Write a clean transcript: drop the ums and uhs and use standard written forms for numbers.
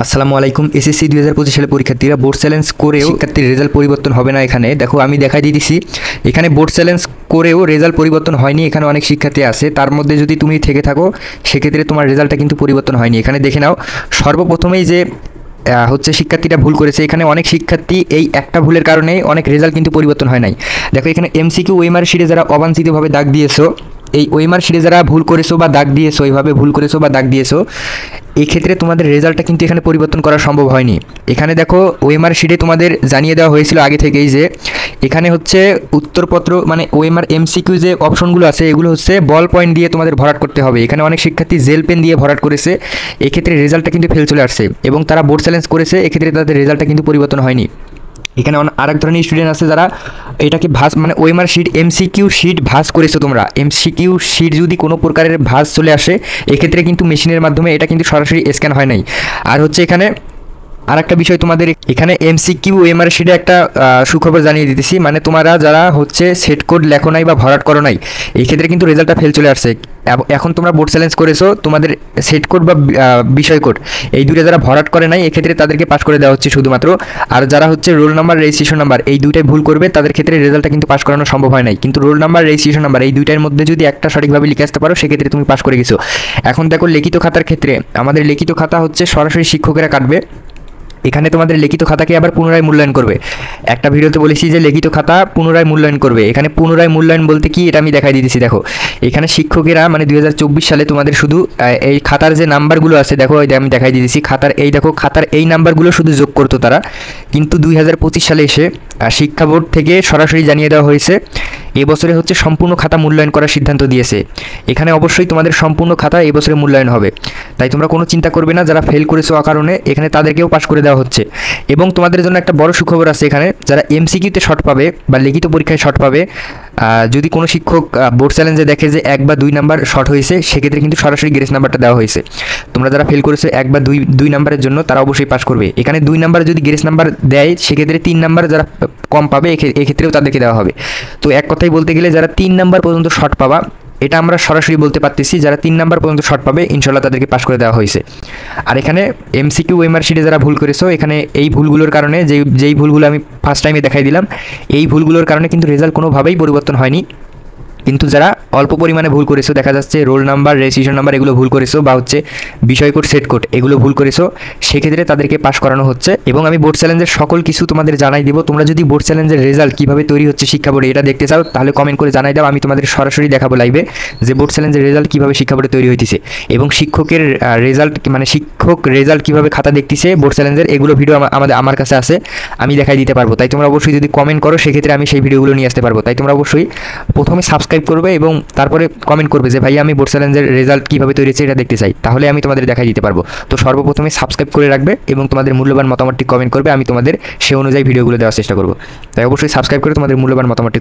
আসসালামু আলাইকুম। এসএসসি 2025 সালে পরীক্ষার্থীরা বোর্ড চ্যালেঞ্জ করেও শিক্ষার্থীর রেজাল্ট পরিবর্তন হবে না। এখানে দেখো আমি দেখাই দিয়েছি, এখানে বোর্ড চ্যালেঞ্জ করেও রেজাল্ট পরিবর্তন হয়নি। এখানে অনেক শিক্ষার্থী আছে, তার মধ্যে যদি তুমি থেকে থাকো সেক্ষেত্রে তোমার রেজাল্টটা কিন্তু পরিবর্তন হয়নি। এখানে দেখে নাও, সর্বপ্রথমেই যে শিক্ষার্থীরা ভুল করেছে, এখানে অনেক শিক্ষার্থী এই একটা ভুলের কারণে অনেক রেজাল্ট কিন্তু পরিবর্তন হয় নাই। দেখো এখানে এমসিকিউ ওএমআর শিটে যারা অবাঞ্ছিতভাবে দাগ দিয়েছো, এই ওএমআর শিটে যারা ভুল করেছো বা দাগ দিয়েছো, এইভাবে ভুল করেছো বা দাগ দিয়েছো, এই ক্ষেত্রে তোমাদের রেজাল্টটা কিন্তু এখানে পরিবর্তন করা সম্ভব হয়নি। এখানে দেখো ওএমআর শিটে তোমাদের জানিয়ে দেওয়া হয়েছিল আগে থেকেই যে এখানে হচ্ছে উত্তরপত্র মানে ওএমআর এমসিকিউ যে অপশনগুলো আছে এগুলো হচ্ছে বল পয়েন্ট দিয়ে তোমাদের ভরাট করতে হবে। এখানে অনেক শিক্ষার্থী জেল পেন দিয়ে ভরাট করেছে, এক্ষেত্রে রেজাল্টটা কিন্তু ফেল চলে আসছে এবং তারা বোর্ড চ্যালেঞ্জ করেছে, এক্ষেত্রে তাদের রেজাল্টটা কিন্তু পরিবর্তন হয়নি। এখানে আরেক ধরনের স্টুডেন্ট আছে যারা এটাকে ভাঁজ মানে ওএমআর শিট এমসিকিউ শিট ভাঁজ করেছো তোমরা। এমসিকিউ শিট যদি কোনো প্রকারের ভাঁজ চলে আসে এক্ষেত্রে কিন্তু মেশিনের মাধ্যমে এটা কিন্তু সরাসরি স্ক্যান হয় নাই। আর হচ্ছে এখানে আর একটা বিষয় তোমাদের এখানে এমসিকিউ ওএমআর শিটে একটা সুখবর জানিয়ে দিতেছি, মানে তোমরা যারা হচ্ছে সেট কোড লেখো নাই বা ভরাট করো নাই এই ক্ষেত্রে কিন্তু রেজাল্টটা ফেল চলে আসছে। এখন তোমরা বোর্ড চ্যালেঞ্জ করেছো, তোমাদের সেট কোড বা বিষয় কোড এই দুটো যারা ভরাট করে নাই এক্ষেত্রে তাদেরকে পাস করে দেওয়া হচ্ছে শুধুমাত্র। আর যারা হচ্ছে রোল নাম্বার রেজিস্ট্রেশন নাম্বার এই দুইটাই ভুল করবে তাদের ক্ষেত্রে রেজাল্টটা কিন্তু পাস করানো সম্ভব হয় নাই। কিন্তু রোল নাম্বার রেজিস্ট্রেশন নাম্বার এই দুইটার মধ্যে যদি একটা সঠিকভাবে লিখে আসতে পারো সেক্ষেত্রে তুমি পাস করে গেছো। এখন দেখো লিখিত খাতার ক্ষেত্রে আমাদের লিখিত খাতা হচ্ছে সরাসরি শিক্ষকেরা কাটবে। এখানে তোমাদের লিখিত খাতাকে আবার পুনরায় মূল্যায়ন করবে। একটা ভিডিওতে বলেছি যে লিখিত খাতা পুনরায় মূল্যায়ন করবে। এখানে পুনরায় মূল্যায়ন বলতে কি এটা আমি দেখাই দিতেছি। দেখো এখানে শিক্ষকেরা মানে 2024 সালে তোমাদের শুধু এই খাতার যে নাম্বারগুলো আছে দেখো আমি দেখাই দিতেছি, খাতার এই দেখো খাতার এই নাম্বারগুলো শুধু যোগ করতো তারা, কিন্তু 2025 সালে এসে শিক্ষা বোর্ড থেকে সরাসরি জানিয়ে দেওয়া হয়েছে এবছরে হচ্ছে সম্পূর্ণ খাতা মূল্যায়ন করার সিদ্ধান্ত দিয়েছে। এখানে অবশ্যই তোমাদের সম্পূর্ণ খাতা এবছরে মূল্যায়ন হবে, তাই তোমরা কোনো চিন্তা করবে না। যারা ফেল করেছো কারণে এখানে তাদেরকেও পাস করে দেওয়া হচ্ছে। এবং তোমাদের জন্য একটা বড় সুখবর আছে, এখানে যারা এমসিকিউতে শর্ট পাবে বা লিখিত পরীক্ষায় শর্ট পাবে, যদি কোনো শিক্ষক বোর্ড চ্যালেঞ্জে দেখে যে 1 বা 2 নাম্বার শর্ট হয়েছে সেক্ষেত্রে কিন্তু সরাসরি গ্রেস নাম্বারটা দেওয়া হয়েছে। তোমরা যারা ফেল করেছো 1 বা 2 নাম্বারের জন্য তারা অবশ্যই পাস করবে। এখানে 2 নাম্বার যদি গ্রেস নাম্বার দেয় সেক্ষেত্রে 3 নাম্বার যারা কম পাবে এক্ষেত্রেও তাদেরকে দেওয়া হবে। তো এক কথাই বলতে গেলে যারা 3 নাম্বার পর্যন্ত শর্ট পাবা, এটা আমরা সরাসরি বলতে পারতেছি যারা 3 নাম্বার পর্যন্ত শর্ট পাবে ইনশাল্লাহ তাদেরকে পাস করে দেওয়া হয়েছে। আর এখানে এমসিকিউ ওএমআর শিটে যারা ভুল করেছো এখানে এই ভুলগুলোর কারণে যেই ভুলগুলো আমি ফার্স্ট টাইমে দেখাই দিলাম এই ভুলগুলোর কারণে কিন্তু রেজাল্ট কোনোভাবেই পরিবর্তন হয়নি। কিন্তু যারা অল্প পরিমাণে ভুল করেছো, দেখা যাচ্ছে রোল নাম্বার রেজিস্ট্রেশন নাম্বার এগুলো ভুল করেছো বা হচ্ছে বিষয় কোড সেট কোড এগুলো ভুল করেছো সেক্ষেত্রে তাদেরকে পাস করানো হচ্ছে। এবং আমি বোর্ড চ্যালেঞ্জের সকল কিছু তোমাদের জানাই দেবো। তোমরা যদি বোর্ড চ্যালেঞ্জের রেজাল্ট কীভাবে তৈরি হচ্ছে শিক্ষা বোর্ডে এটা দেখতে চাও তাহলে কমেন্ট করে জানাই দাও, আমি তোমাদের সরাসরি দেখাবো লাইভে যে বোর্ড চ্যালেঞ্জের রেজাল্ট কীভাবে শিক্ষা বোর্ডে তৈরি হইতেছে এবং শিক্ষকের রেজাল্ট মানে শিক্ষক রেজাল্ট কীভাবে খাতা দেখতেছে বোর্ড চ্যালেঞ্জের এগুলো ভিডিও আমার কাছে আছে, আমি দেখাই দিতে পারবো। তাই তোমরা অবশ্যই যদি কমেন্ট করো সেক্ষেত্রে আমি সেই ভিডিওগুলো নিয়ে আসতে পারবো। তাই তোমরা অবশ্যই প্রথমে সাবস্ক্রাইব করবে এবং তারপরে কমেন্ট করবে যে ভাই আমি বোর্ড চ্যালেঞ্জের রেজাল্ট কীভাবে তৈরি হচ্ছে এটা দেখতে চাই, তাহলে আমি তোমাদের দেখাই দিতে পারবো। তো সর্বপ্রথমে সাবস্ক্রাইব করে রাখবে এবং তোমাদের মূল্যবান মতামতটি কমেন্ট করবে, আমি তোমাদের সে অনুযায়ী ভিডিওগুলো দেওয়ার চেষ্টা করবো। তাই অবশ্যই সাবস্ক্রাইব করে তোমাদের মূল্যবান মতামতটি